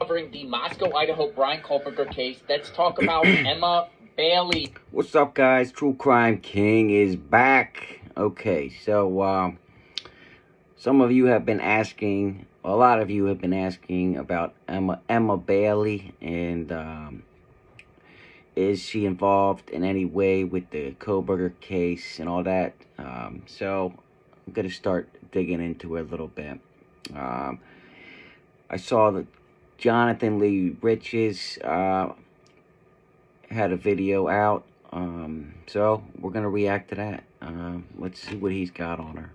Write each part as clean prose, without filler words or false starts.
Covering the Moscow, Idaho Brian Kohlberger case. Let's talk about Emma Bailey. What's up, guys? True Crime King is back. Okay, so some of you have been asking, a lot of you have been asking about Emma Bailey, and is she involved in any way with the Kohlberger case and all that? So I'm gonna start digging into it a little bit. I saw that Jonathan Lee Riches had a video out, so we're gonna react to that. Let's see what he's got on her.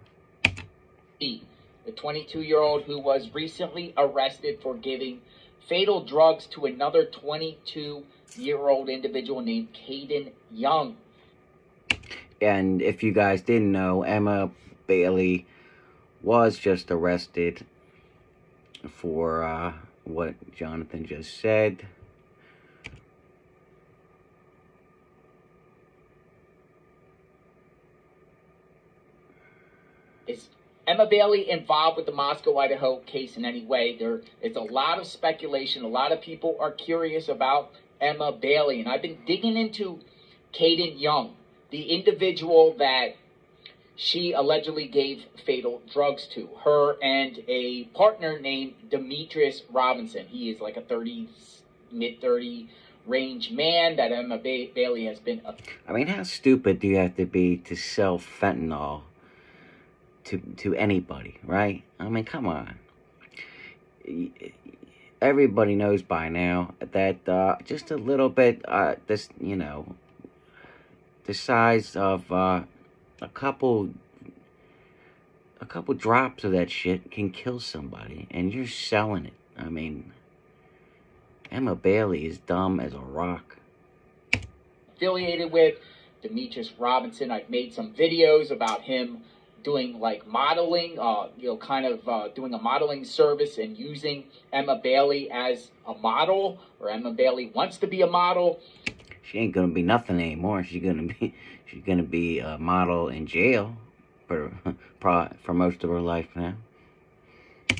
The 22-year-old who was recently arrested for giving fatal drugs to another 22-year-old individual named Caden Young. And if you guys didn't know, Emma Bailey was just arrested for what Jonathan just said. Is Emma Bailey involved with the Moscow, Idaho case in any way? There is a lot of speculation. A lot of people are curious about Emma Bailey. And I've been digging into Caden Young, the individual that she allegedly gave fatal drugs to. Her and a partner named Demetrius Robinson. He is like a mid-30 range man that Emma Bailey has been. I mean, how stupid do you have to be to sell fentanyl to anybody, right? I mean, come on. Everybody knows by now that just a little bit, this, you know, the size of a couple drops of that shit can kill somebody, and you're selling it. I mean, Emma Bailey is dumb as a rock. Affiliated with Demetrius Robinson. I've made some videos about him doing like modeling, doing a modeling service and using Emma Bailey as a model, or Emma Bailey wants to be a model. She ain't gonna be nothing anymore. She's gonna be a model in jail for most of her life now.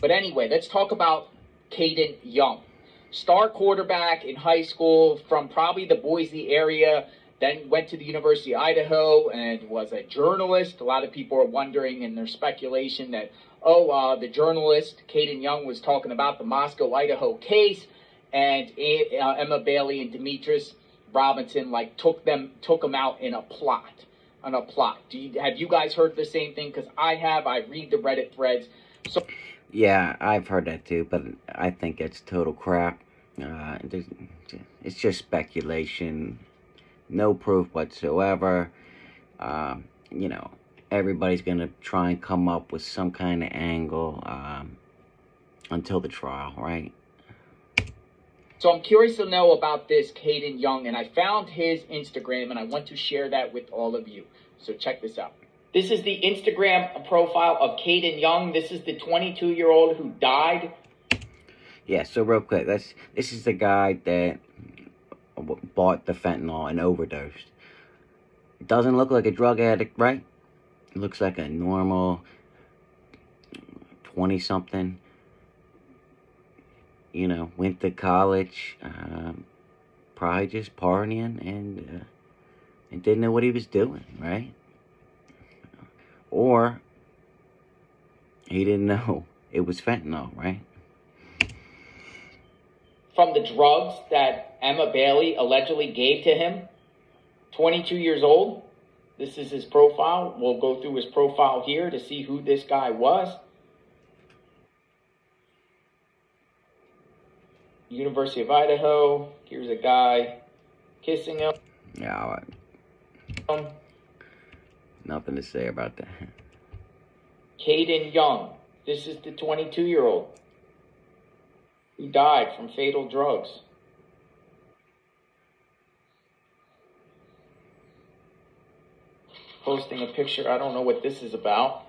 But anyway, let's talk about Caden Young. Star quarterback in high school from probably the Boise area, then went to the University of Idaho and was a journalist. A lot of people are wondering in their speculation that, the journalist, Caden Young, was talking about the Moscow, Idaho case, and Emma Bailey and Demetrius Robinson took them out in a plot. Have you guys heard the same thing? Because I have. I read the Reddit threads. So yeah, I've heard that too, but I think it's total crap. It's just speculation, no proof whatsoever. You know, everybody's gonna try and come up with some kind of angle until the trial, right? So I'm curious to know about this Caden Young, and I found his Instagram, and I want to share that with all of you. So check this out. This is the Instagram profile of Caden Young. This is the 22-year-old who died. Yeah, so real quick, this is the guy that bought the fentanyl and overdosed. Doesn't look like a drug addict, right? It looks like a normal 20-something. You know, went to college, probably just partying and didn't know what he was doing, right? Or he didn't know it was fentanyl, right? From the drugs that Emma Bailey allegedly gave to him, 22 years old. This is his profile. We'll go through his profile here to see who this guy was. University of Idaho. Here's a guy kissing him. Yeah, nothing to say about that. Caden Young. This is the 22-year-old who died from fatal drugs. Posting a picture. I don't know what this is about.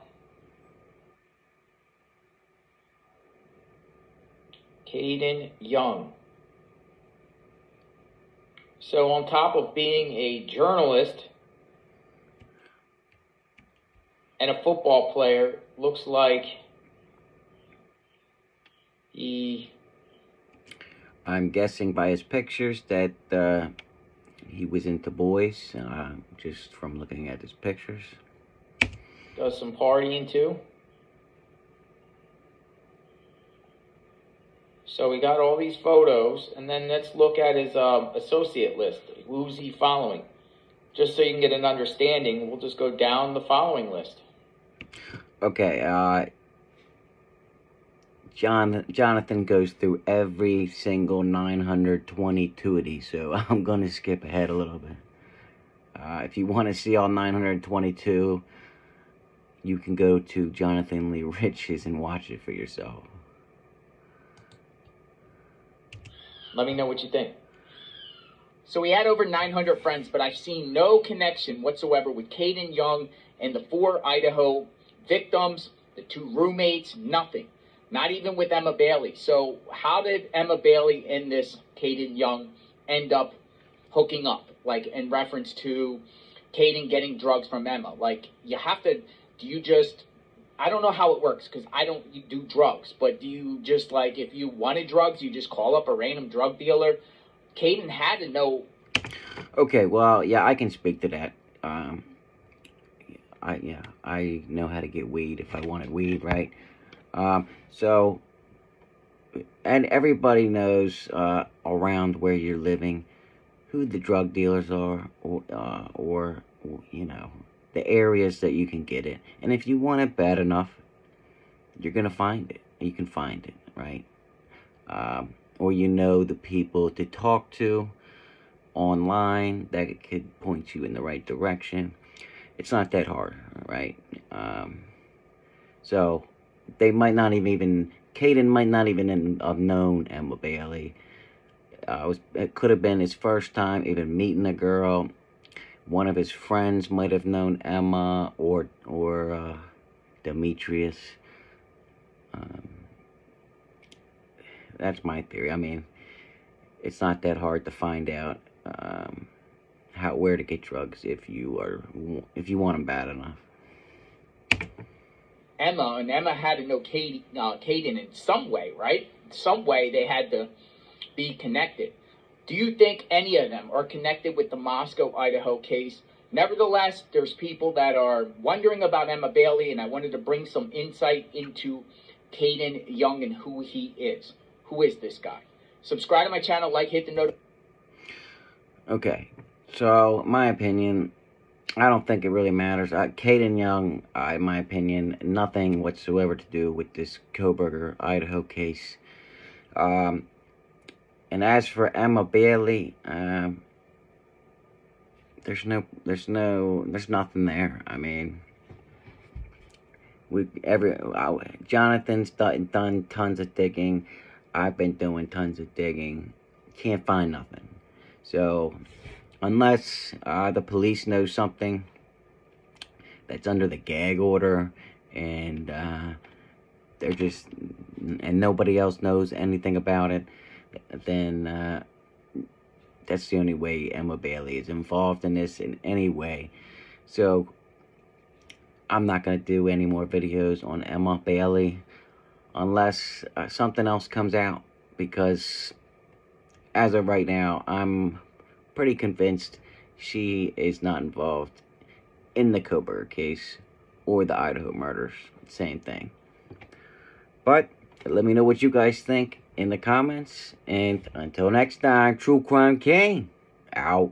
Caden Young. So on top of being a journalist and a football player, looks like he I'm guessing by his pictures that he was into boys, just from looking at his pictures. Does some partying too. So we got all these photos, and then let's look at his associate list. Who's he following? Just so you can get an understanding, we'll just go down the following list. Okay, Jonathan goes through every single 922 of these, so I'm going to skip ahead a little bit. If you want to see all 922, you can go to Jonathan Lee Riches and watch it for yourself. Let me know what you think. So we had over 900 friends, but I've seen no connection whatsoever with Caden Young and the 4 Idaho victims, the 2 roommates, nothing. Not even with Emma Bailey. So how did Emma Bailey and this Caden Young end up hooking up? Like, in reference to Caden getting drugs from Emma. Like, you have to, do you just, I don't know how it works, because I don't do drugs, but do you just, like, if you wanted drugs, you just call up a random drug dealer? Caden had to know. Okay, well, yeah, I can speak to that. I know how to get weed if I wanted weed, right? So, and everybody knows around where you're living who the drug dealers are, or you know, the areas that you can get it. And if you want it bad enough, you're gonna find it. You can find it, right? Or you know the people to talk to online that could point you in the right direction. It's not that hard, right? So they might not even Caden might not even have known Emma Bailey. It could have been his first time even meeting a girl. One of his friends might have known Emma or Demetrius. That's my theory. I mean, it's not that hard to find out where to get drugs if you want them bad enough. Emma had to know Caden in some way, right? Some way they had to be connected. Do you think any of them are connected with the Moscow, Idaho case? Nevertheless, there's people that are wondering about Emma Bailey, and I wanted to bring some insight into Caden Young and who he is. Who is this guy? Subscribe to my channel, like, hit the notification. Okay, so my opinion, I don't think it really matters. Caden Young, in my opinion, nothing whatsoever to do with this Kohberger, Idaho case. And as for Emma Bailey, there's nothing there. I mean, Jonathan's done tons of digging. I've been doing tons of digging. Can't find nothing. So, unless the police know something that's under the gag order, and they're just, and nobody else knows anything about it, then that's the only way Emma Bailey is involved in this in any way. So, I'm not going to do any more videos on Emma Bailey unless something else comes out, because as of right now, I'm pretty convinced she is not involved in the Kohberger case or the Idaho murders. Same thing. But let me know what you guys think in the comments, and until next time, True Crime King out.